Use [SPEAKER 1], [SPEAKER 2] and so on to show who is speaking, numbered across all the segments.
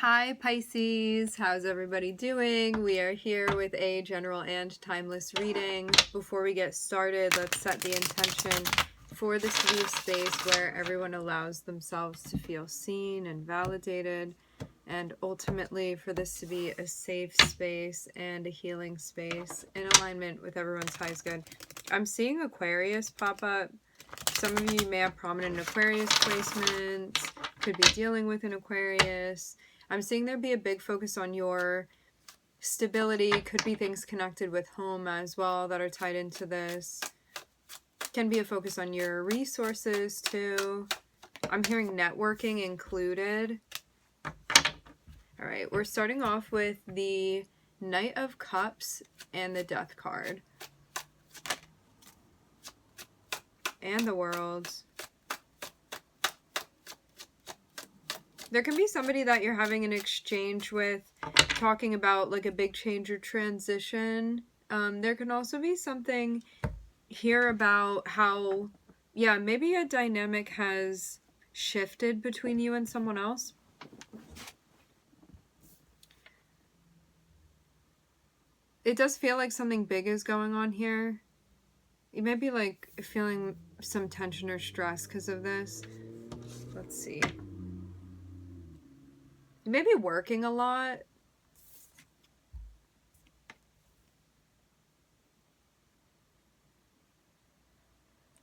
[SPEAKER 1] Hi Pisces, how's everybody doing? We are here with a general and timeless reading. Before we get started, let's set the intention for this to be a space where everyone allows themselves to feel seen and validated, and ultimately for this to be a safe space and a healing space in alignment with everyone's highest good. I'm seeing Aquarius pop up. Some of you may have prominent Aquarius placements, could be dealing with an Aquarius. I'm seeing there be a big focus on your stability. Could be things connected with home as well that are tied into this. Can be a focus on your resources too. I'm hearing networking included. All right, we're starting off with the Knight of Cups and the Death card. And the World. There can be somebody that you're having an exchange with, talking about like a big change or transition. There can also be something here about how, yeah, maybe a dynamic has shifted between you and someone else. It does feel like something big is going on here. You may be like feeling some tension or stress because of this. Let's see. You may be working a lot.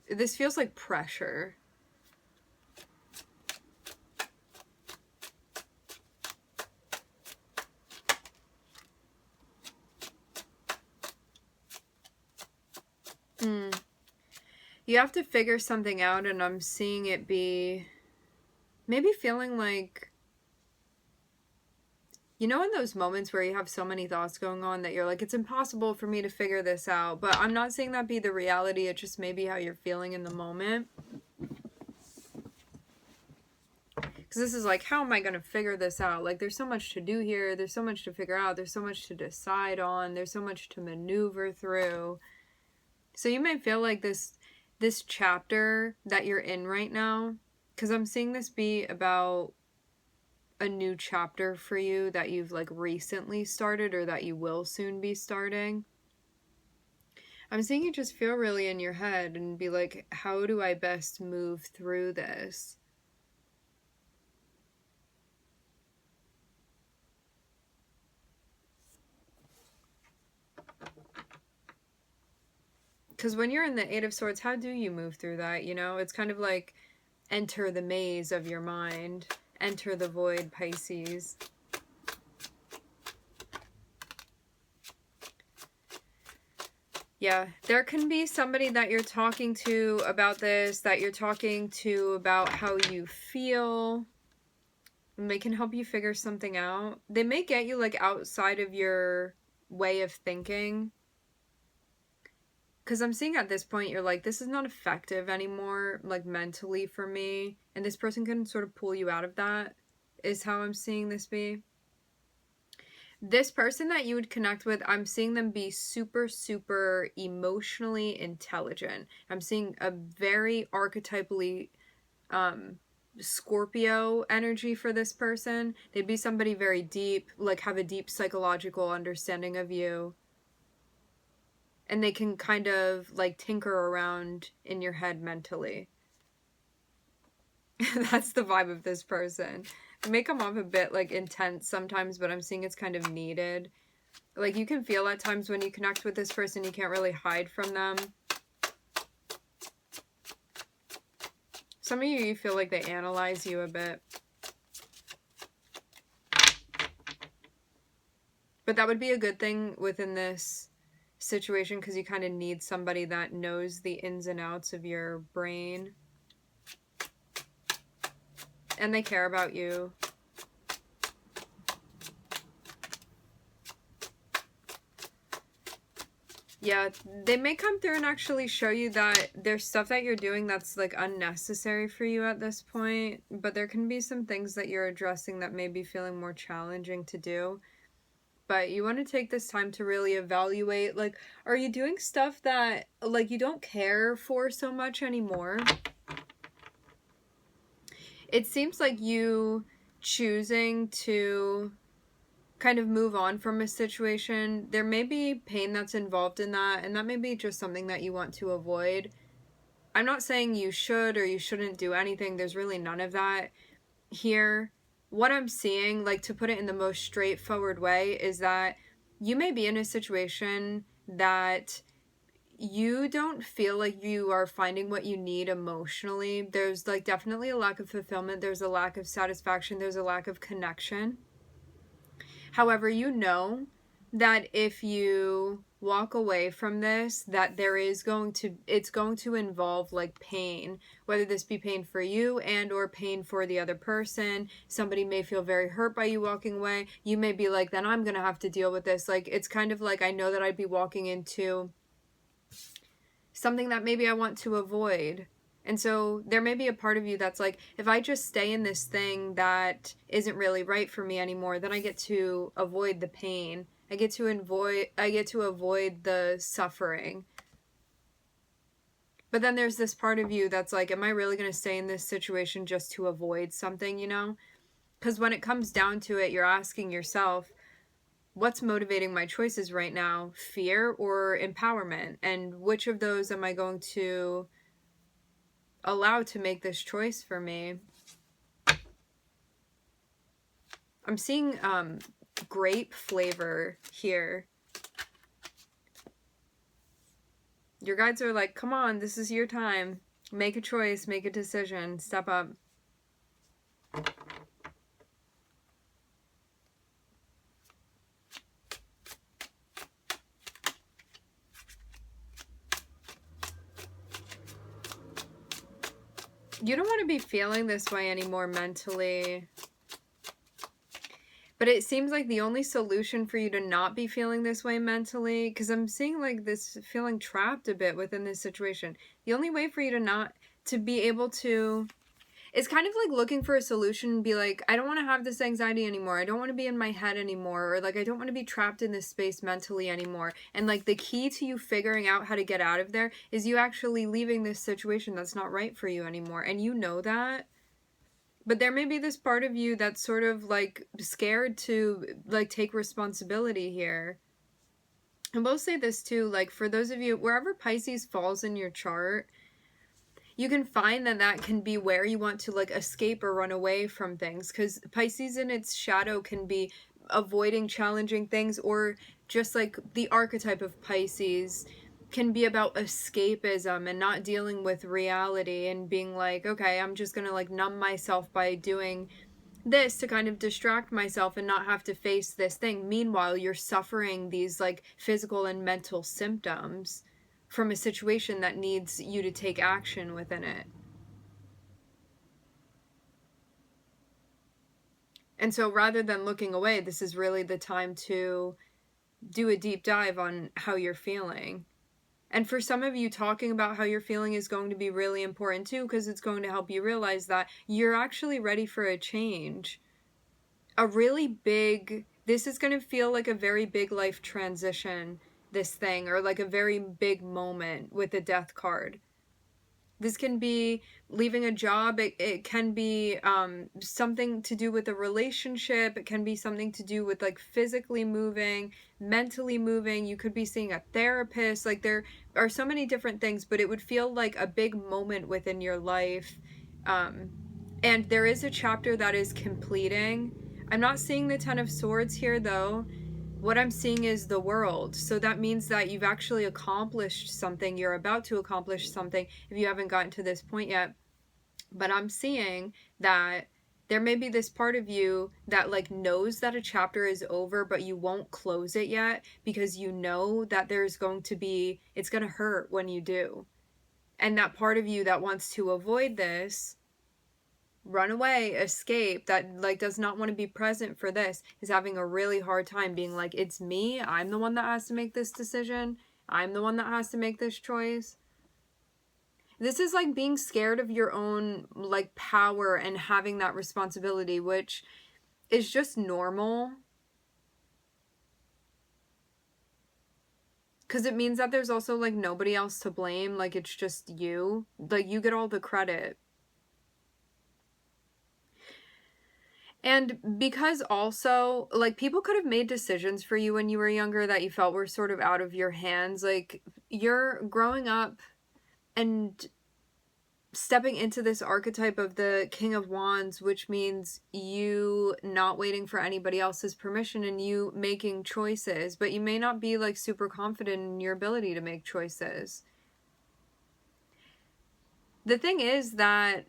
[SPEAKER 1] This feels like pressure. You have to figure something out, and I'm seeing it be maybe feeling like, you know, in those moments where you have so many thoughts going on that you're like, it's impossible for me to figure this out. But I'm not saying that be the reality. It just may be how you're feeling in the moment. Because this is like, how am I going to figure this out? Like, there's so much to do here. There's so much to figure out. There's so much to decide on. There's so much to maneuver through. So you may feel like this chapter that you're in right now, because I'm seeing this be about a new chapter for you that you've like recently started or that you will soon be starting. I'm seeing you just feel really in your head and be like, how do I best move through this? Because when you're in the Eight of Swords, how do you move through that? You know, it's kind of like enter the maze of your mind. Enter the void, Pisces. Yeah, there can be somebody that you're talking to about this, that you're talking to about how you feel. And they can help you figure something out. They may get you like outside of your way of thinking. Because I'm seeing at this point, you're like, this is not effective anymore, like mentally for me. And this person can sort of pull you out of that, is how I'm seeing this be. This person that you would connect with, I'm seeing them be super, super emotionally intelligent. I'm seeing a very archetypally Scorpio energy for this person. They'd be somebody very deep, like have a deep psychological understanding of you. And they can kind of like tinker around in your head mentally. That's the vibe of this person. It may come off a bit like intense sometimes, but I'm seeing it's kind of needed. Like you can feel at times when you connect with this person, you can't really hide from them. Some of you feel like they analyze you a bit. But that would be a good thing within this situation because you kind of need somebody that knows the ins and outs of your brain. And they care about you. Yeah, they may come through and actually show you that there's stuff that you're doing that's like unnecessary for you at this point. But there can be some things that you're addressing that may be feeling more challenging to do. But you want to take this time to really evaluate, like, are you doing stuff that, like, you don't care for so much anymore? It seems like you choosing to kind of move on from a situation, there may be pain that's involved in that, and that may be just something that you want to avoid. I'm not saying you should or you shouldn't do anything. There's really none of that here. What I'm seeing, like, to put it in the most straightforward way, is that you may be in a situation that you don't feel like you are finding what you need emotionally. There's, like, definitely a lack of fulfillment. There's a lack of satisfaction. There's a lack of connection. However, you know that if you walk away from this, that it's going to involve like pain, whether this be pain for you and or pain for the other person. Somebody may feel very hurt by you walking away. You may be like, then I'm gonna have to deal with this. Like, it's kind of like, I know that I'd be walking into something that maybe I want to avoid. And so there may be a part of you that's like, if I just stay in this thing that isn't really right for me anymore, then I get to avoid the pain. I get to avoid the suffering. But then there's this part of you that's like, am I really going to stay in this situation just to avoid something, you know? Because when it comes down to it, you're asking yourself, what's motivating my choices right now? Fear or empowerment? And which of those am I going to allow to make this choice for me? I'm seeing grape flavor here. Your guides are like, come on, this is your time. Make a choice, make a decision, step up. You don't want to be feeling this way anymore mentally. But it seems like the only solution for you to not be feeling this way mentally, because I'm seeing like this feeling trapped a bit within this situation. The only way for you to not, to be able to, it's kind of like looking for a solution and be like, I don't want to have this anxiety anymore. I don't want to be in my head anymore. Or like, I don't want to be trapped in this space mentally anymore. And like the key to you figuring out how to get out of there is you actually leaving this situation that's not right for you anymore. And you know that. But there may be this part of you that's sort of like scared to like take responsibility here. And we'll say this too, like for those of you, wherever Pisces falls in your chart, you can find that that can be where you want to like escape or run away from things, because Pisces in its shadow can be avoiding challenging things, or just like the archetype of Pisces can be about escapism and not dealing with reality and being like, okay, I'm just gonna like numb myself by doing this to kind of distract myself and not have to face this thing. Meanwhile, you're suffering these like physical and mental symptoms from a situation that needs you to take action within it. And so rather than looking away, this is really the time to do a deep dive on how you're feeling. And for some of you, talking about how you're feeling is going to be really important too, because it's going to help you realize that you're actually ready for a change. A really big, this is going to feel like a very big life transition, this thing, or like a very big moment with the Death card. This can be leaving a job. It can be something to do with a relationship. It can be something to do with like physically moving, mentally moving. You could be seeing a therapist. Like there are so many different things, but it would feel like a big moment within your life. And there is a chapter that is completing. I'm not seeing the Ten of Swords here though. What I'm seeing is the World. So that means that you've actually accomplished something. You're about to accomplish something if you haven't gotten to this point yet. But I'm seeing that there may be this part of you that like knows that a chapter is over, but you won't close it yet because you know that there's going to be, it's going to hurt when you do. And that part of you that wants to avoid this, run away, escape, that like does not want to be present for this, is having a really hard time being like, it's me, I'm the one that has to make this decision, I'm the one that has to make this choice. This is like being scared of your own like power and having that responsibility, which is just normal, because it means that there's also like nobody else to blame. Like it's just you, like you get all the credit. And because also, like, people could have made decisions for you when you were younger that you felt were sort of out of your hands. Like, you're growing up and stepping into this archetype of the King of Wands, which means you not waiting for anybody else's permission and you making choices, but you may not be like super confident in your ability to make choices. The thing is that,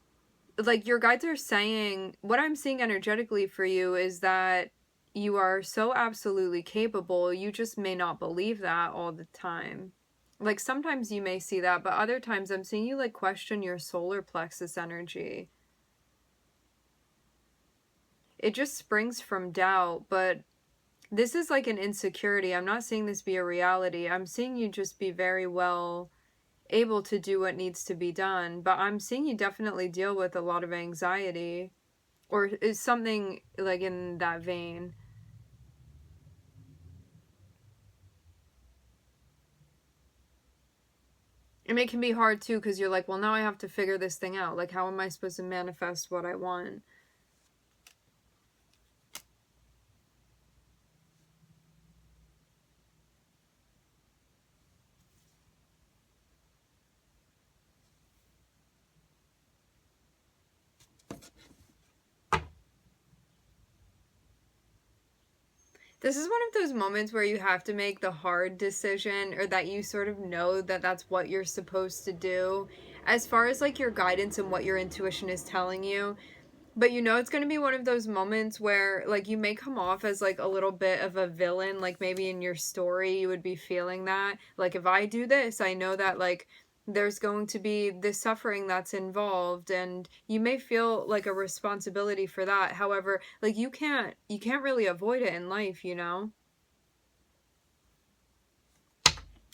[SPEAKER 1] like, your guides are saying, what I'm seeing energetically for you is that you are so absolutely capable, you just may not believe that all the time. Like, sometimes you may see that, but other times I'm seeing you, like, question your solar plexus energy. It just springs from doubt, but this is like an insecurity. I'm not seeing this be a reality. I'm seeing you just be very well able to do what needs to be done, but I'm seeing you definitely deal with a lot of anxiety, or is something like in that vein. And it can be hard too, because you're like, well, now I have to figure this thing out. Like, how am I supposed to manifest what I want? This is one of those moments where you have to make the hard decision, or that you sort of know that that's what you're supposed to do. As far as like your guidance and what your intuition is telling you, but you know it's going to be one of those moments where like you may come off as like a little bit of a villain, like maybe in your story you would be feeling that. Like, if I do this, I know that like there's going to be this suffering that's involved, and you may feel like a responsibility for that. However, like you can't really avoid it in life, you know?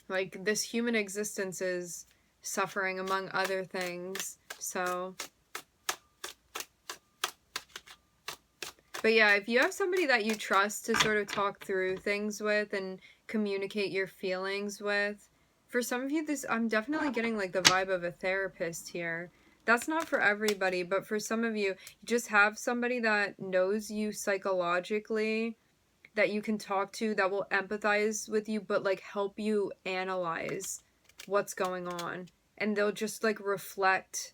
[SPEAKER 1] Like, this human existence is suffering among other things. So, but yeah, if you have somebody that you trust to sort of talk through things with and communicate your feelings with, for some of you, this, I'm definitely getting like the vibe of a therapist here. That's not for everybody, but for some of you, you just have somebody that knows you psychologically, that you can talk to, that will empathize with you, but like help you analyze what's going on. And they'll just like reflect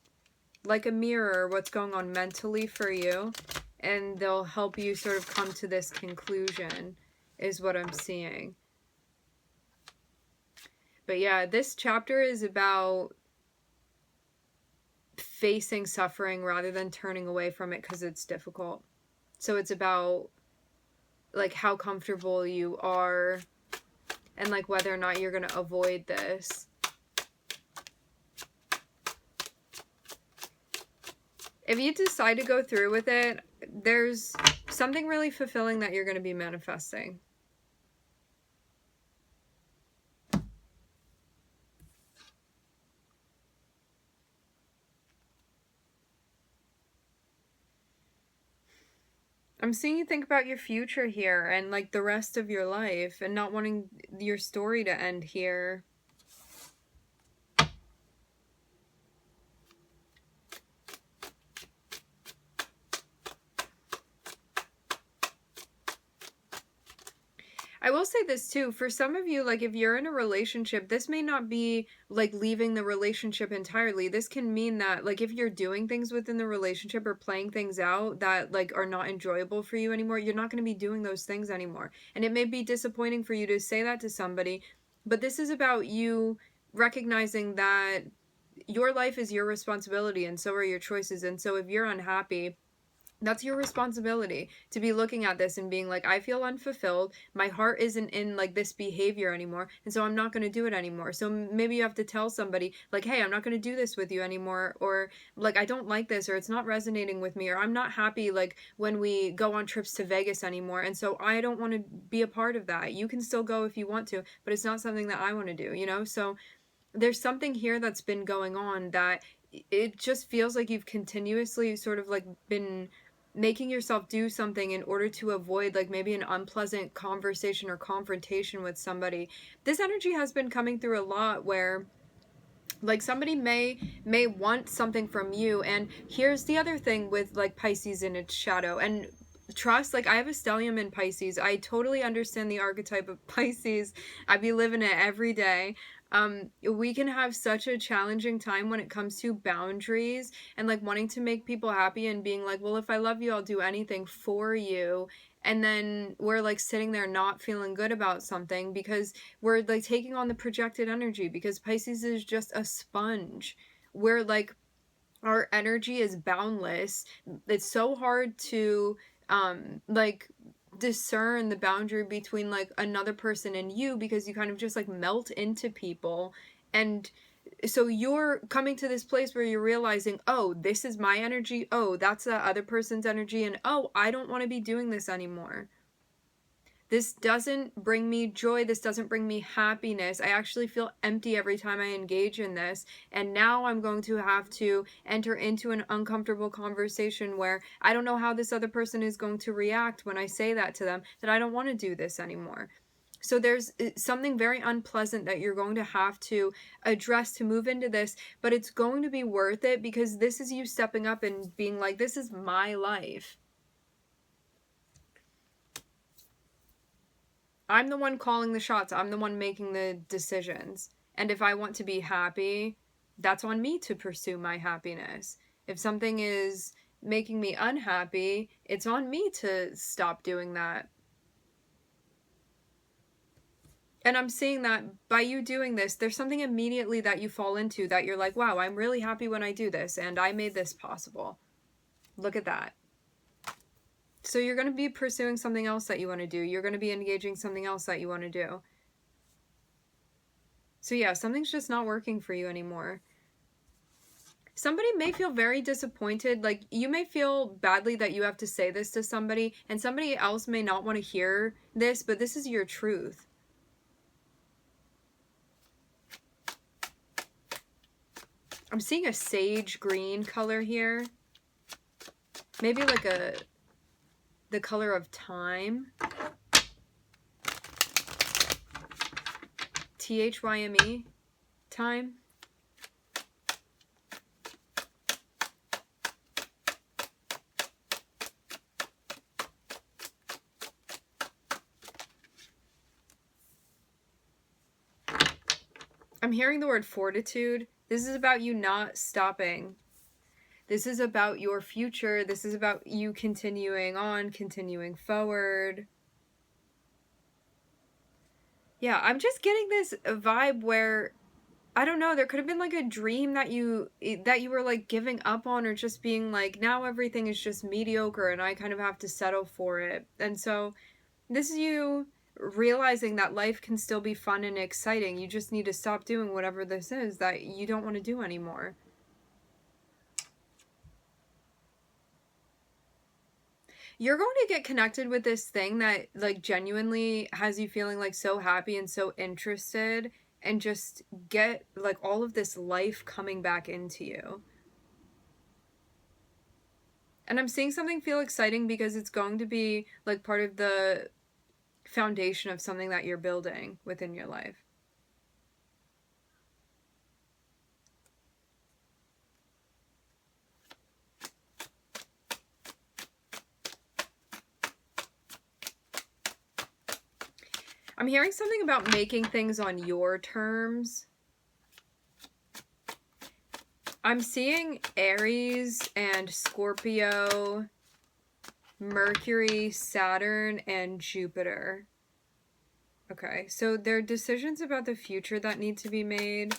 [SPEAKER 1] like a mirror what's going on mentally for you, and they'll help you sort of come to this conclusion, is what I'm seeing. But yeah, this chapter is about facing suffering rather than turning away from it because it's difficult. So it's about like how comfortable you are, and like whether or not you're going to avoid this. If you decide to go through with it, there's something really fulfilling that you're going to be manifesting. I'm seeing you think about your future here and like the rest of your life, and not wanting your story to end here. I will say this too, for some of you, like if you're in a relationship, this may not be like leaving the relationship entirely. This can mean that like if you're doing things within the relationship or playing things out that like are not enjoyable for you anymore, you're not going to be doing those things anymore. And it may be disappointing for you to say that to somebody, but this is about you recognizing that your life is your responsibility and so are your choices. And so if you're unhappy, that's your responsibility to be looking at this and being like, I feel unfulfilled. My heart isn't in like this behavior anymore. And so I'm not going to do it anymore. So maybe you have to tell somebody like, hey, I'm not going to do this with you anymore. Or like, I don't like this, or it's not resonating with me, or I'm not happy like when we go on trips to Vegas anymore. And so I don't want to be a part of that. You can still go if you want to, but it's not something that I want to do, you know? So there's something here that's been going on that it just feels like you've continuously sort of like been making yourself do something in order to avoid like maybe an unpleasant conversation or confrontation with somebody. This energy has been coming through a lot where like somebody may want something from you. And here's the other thing with like Pisces in its shadow, and trust. Like, I have a stellium in Pisces. I totally understand the archetype of Pisces. I be living it every day. We can have such a challenging time when it comes to boundaries and like wanting to make people happy and being like, well, if I love you, I'll do anything for you. And then we're like sitting there not feeling good about something because we're like taking on the projected energy, because Pisces is just a sponge. We're like, our energy is boundless. It's so hard to like discern the boundary between like another person and you, because you kind of just like melt into people. And so you're coming to this place where you're realizing, oh, this is my energy, oh, that's the other person's energy, and oh, I don't want to be doing this anymore. This doesn't bring me joy. This doesn't bring me happiness. I actually feel empty every time I engage in this. And now I'm going to have to enter into an uncomfortable conversation where I don't know how this other person is going to react when I say that to them, that I don't want to do this anymore. So there's something very unpleasant that you're going to have to address to move into this, but it's going to be worth it, because this is you stepping up and being like, this is my life. I'm the one calling the shots. I'm the one making the decisions. And if I want to be happy, that's on me to pursue my happiness. If something is making me unhappy, it's on me to stop doing that. And I'm seeing that by you doing this, there's something immediately that you fall into that you're like, wow, I'm really happy when I do this, and I made this possible. Look at that. So you're going to be pursuing something else that you want to do. You're going to be engaging something else that you want to do. So yeah, something's just not working for you anymore. Somebody may feel very disappointed. Like, you may feel badly that you have to say this to somebody, and somebody else may not want to hear this, but this is your truth. I'm seeing a sage green color here. Maybe like the color of time. THYME, time. I'm hearing the word fortitude. This is about you not stopping. This is about your future. This is about you continuing on, continuing forward. Yeah, I'm just getting this vibe where, I don't know, there could have been like a dream that you were like giving up on, or just being like, now everything is just mediocre and I kind of have to settle for it. And so this is you realizing that life can still be fun and exciting. You just need to stop doing whatever this is that you don't want to do anymore. You're going to get connected with this thing that like genuinely has you feeling like so happy and so interested, and just get like all of this life coming back into you. And I'm seeing something feel exciting because it's going to be like part of the foundation of something that you're building within your life. I'm hearing something about making things on your terms. I'm seeing Aries and Scorpio, Mercury, Saturn, and Jupiter. Okay, so there are decisions about the future that need to be made,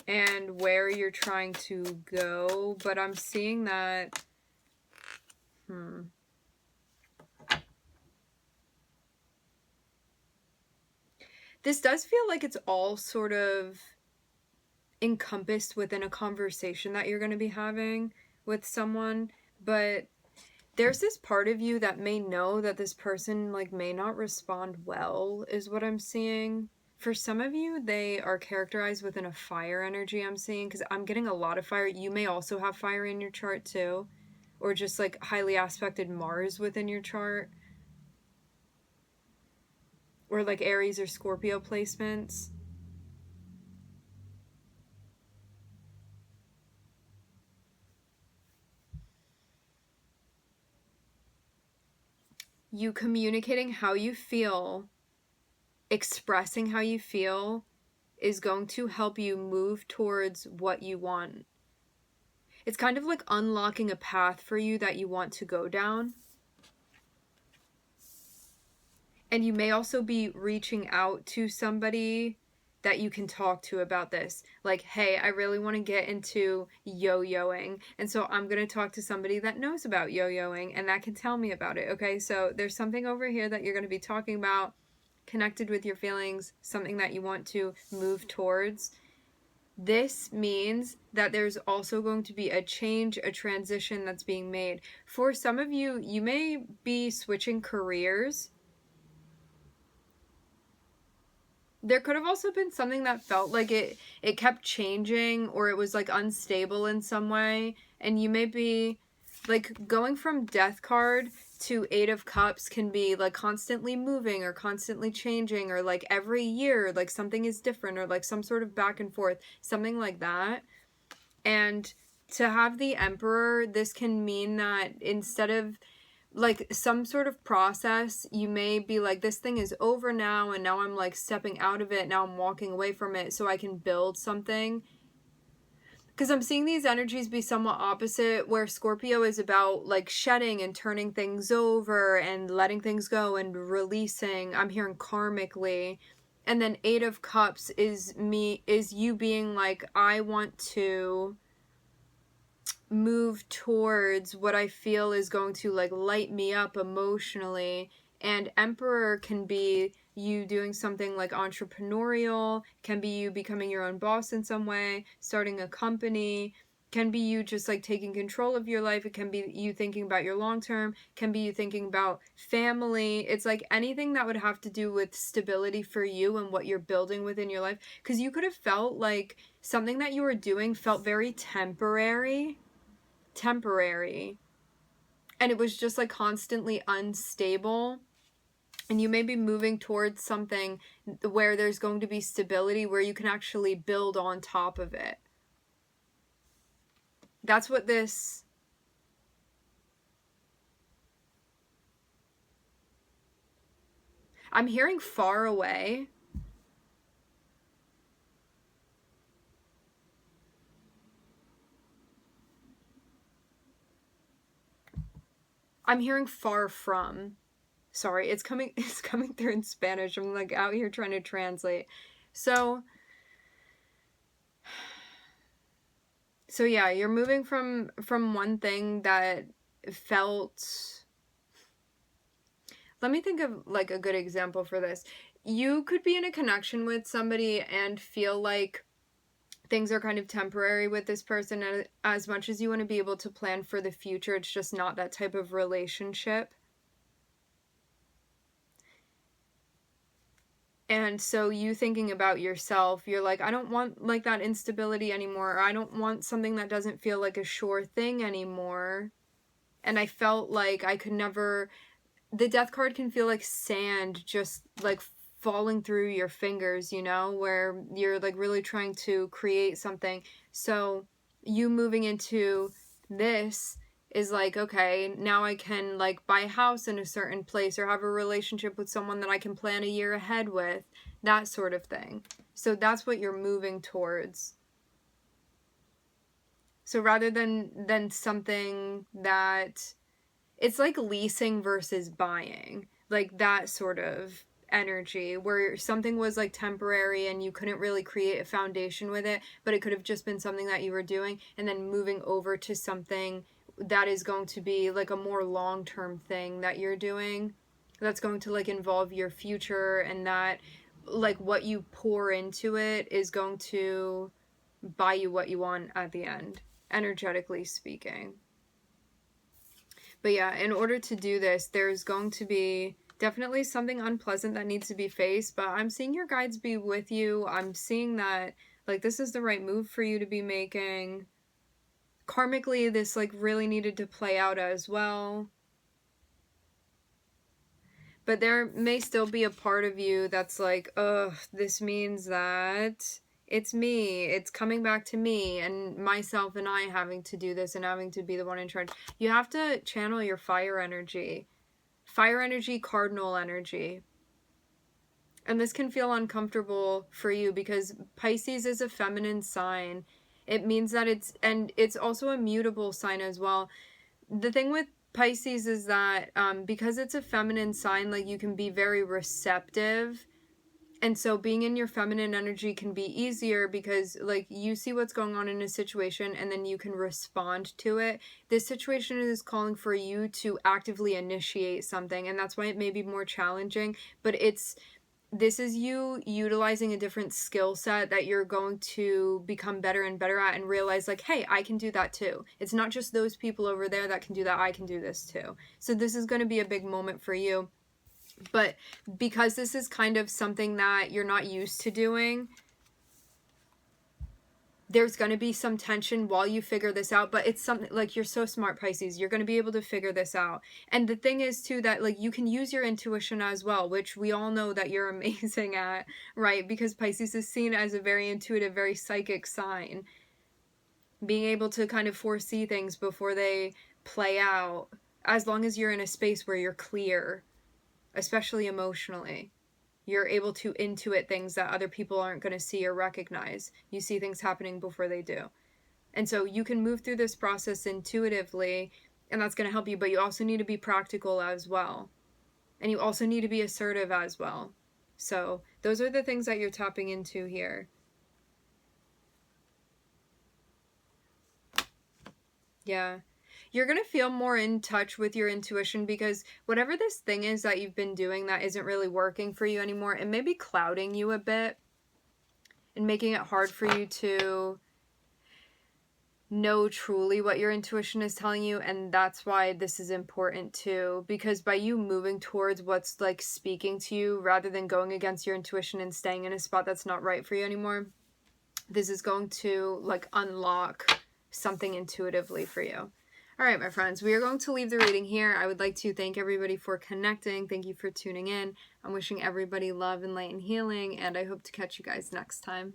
[SPEAKER 1] and where you're trying to go, but I'm seeing that, this does feel like it's all sort of encompassed within a conversation that you're going to be having with someone, but there's this part of you that may know that this person like may not respond well, is what I'm seeing. For some of you, they are characterized within a fire energy, I'm seeing, because I'm getting a lot of fire. You may also have fire in your chart too, or just like highly aspected Mars within your chart, or like Aries or Scorpio placements. you communicating how you feel, expressing how you feel, is going to help you move towards what you want. It's kind of like unlocking a path for you that you want to go down. And you may also be reaching out to somebody that you can talk to about this. Like, hey, I really want to get into yo-yoing. And so I'm going to talk to somebody that knows about yo-yoing and that can tell me about it. Okay, so there's something over here that you're going to be talking about, connected with your feelings, something that you want to move towards. This means that there's also going to be a change, a transition that's being made. For some of you, you may be switching careers. There could have also been something that felt like it kept changing, or it was like unstable in some way, and you may be like going from Death card to Eight of Cups can be like constantly moving or constantly changing, or like every year like something is different, or like some sort of back and forth, something like that. And to have the Emperor, this can mean that instead of like some sort of process, you may be like, this thing is over now, and now I'm like stepping out of it, now I'm walking away from it so I can build something. Because I'm seeing these energies be somewhat opposite, where Scorpio is about like shedding and turning things over and letting things go and releasing. I'm hearing karmically. And then Eight of Cups is you being like, I want to move towards what I feel is going to like light me up emotionally. And Emperor can be you doing something like entrepreneurial, can be you becoming your own boss in some way, starting a company, can be you just like taking control of your life. It can be you thinking about your long term, can be you thinking about family. It's like anything that would have to do with stability for you and what you're building within your life. Because you could have felt like something that you were doing felt very temporary, and it was just like constantly unstable, and you may be moving towards something where there's going to be stability, where you can actually build on top of it. That's what this I'm hearing far away. I'm hearing far from. Sorry, it's coming through in Spanish. I'm like out here trying to translate. So yeah, you're moving from one thing that felt, let me think of like a good example for this. You could be in a connection with somebody and feel like things are kind of temporary with this person, and as much as you want to be able to plan for the future, it's just not that type of relationship. And so you thinking about yourself, you're like, I don't want like that instability anymore, or I don't want something that doesn't feel like a sure thing anymore. And I felt like I could never, the Death card can feel like sand just like falling through your fingers, you know, where you're like really trying to create something. So you moving into this is like, okay, now I can like buy a house in a certain place, or have a relationship with someone that I can plan a year ahead with, that sort of thing. So that's what you're moving towards. So rather than something that, it's like leasing versus buying, like that sort of energy, where something was like temporary and you couldn't really create a foundation with it, but it could have just been something that you were doing, and then moving over to something that is going to be like a more long-term thing that you're doing, that's going to like involve your future, and that like what you pour into it is going to buy you what you want at the end, energetically speaking. But yeah, in order to do this, there's going to be definitely something unpleasant that needs to be faced, but I'm seeing your guides be with you. I'm seeing that like this is the right move for you to be making. Karmically, this like really needed to play out as well. But there may still be a part of you that's like, ugh, this means that it's me, it's coming back to me and myself, and I having to do this and having to be the one in charge. You have to channel your fire energy. fire energy, cardinal energy. And this can feel uncomfortable for you because Pisces is a feminine sign. It means that it's also a mutable sign as well. The thing with Pisces is that because it's a feminine sign, like, you can be very receptive. And so being in your feminine energy can be easier because, like, you see what's going on in a situation and then you can respond to it. This situation is calling for you to actively initiate something, and that's why it may be more challenging, but this is you utilizing a different skill set that you're going to become better and better at and realize, like, hey, I can do that too. It's not just those people over there that can do that. I can do this too. So this is going to be a big moment for you. But because this is kind of something that you're not used to doing, there's going to be some tension while you figure this out, but it's something, like, you're so smart, Pisces. You're going to be able to figure this out. And the thing is too that, like, you can use your intuition as well, which we all know that you're amazing at, right? Because Pisces is seen as a very intuitive, very psychic sign. Being able to kind of foresee things before they play out, as long as you're in a space where you're clear, especially emotionally. You're able to intuit things that other people aren't going to see or recognize. You see things happening before they do. And so you can move through this process intuitively, and that's going to help you, but you also need to be practical as well. And you also need to be assertive as well. So those are the things that you're tapping into here. Yeah. You're going to feel more in touch with your intuition because whatever this thing is that you've been doing that isn't really working for you anymore, it may be clouding you a bit and making it hard for you to know truly what your intuition is telling you. And that's why this is important too, because by you moving towards what's, like, speaking to you rather than going against your intuition and staying in a spot that's not right for you anymore, this is going to, like, unlock something intuitively for you. All right, my friends, we are going to leave the reading here. I would like to thank everybody for connecting. Thank you for tuning in. I'm wishing everybody love and light and healing, and I hope to catch you guys next time.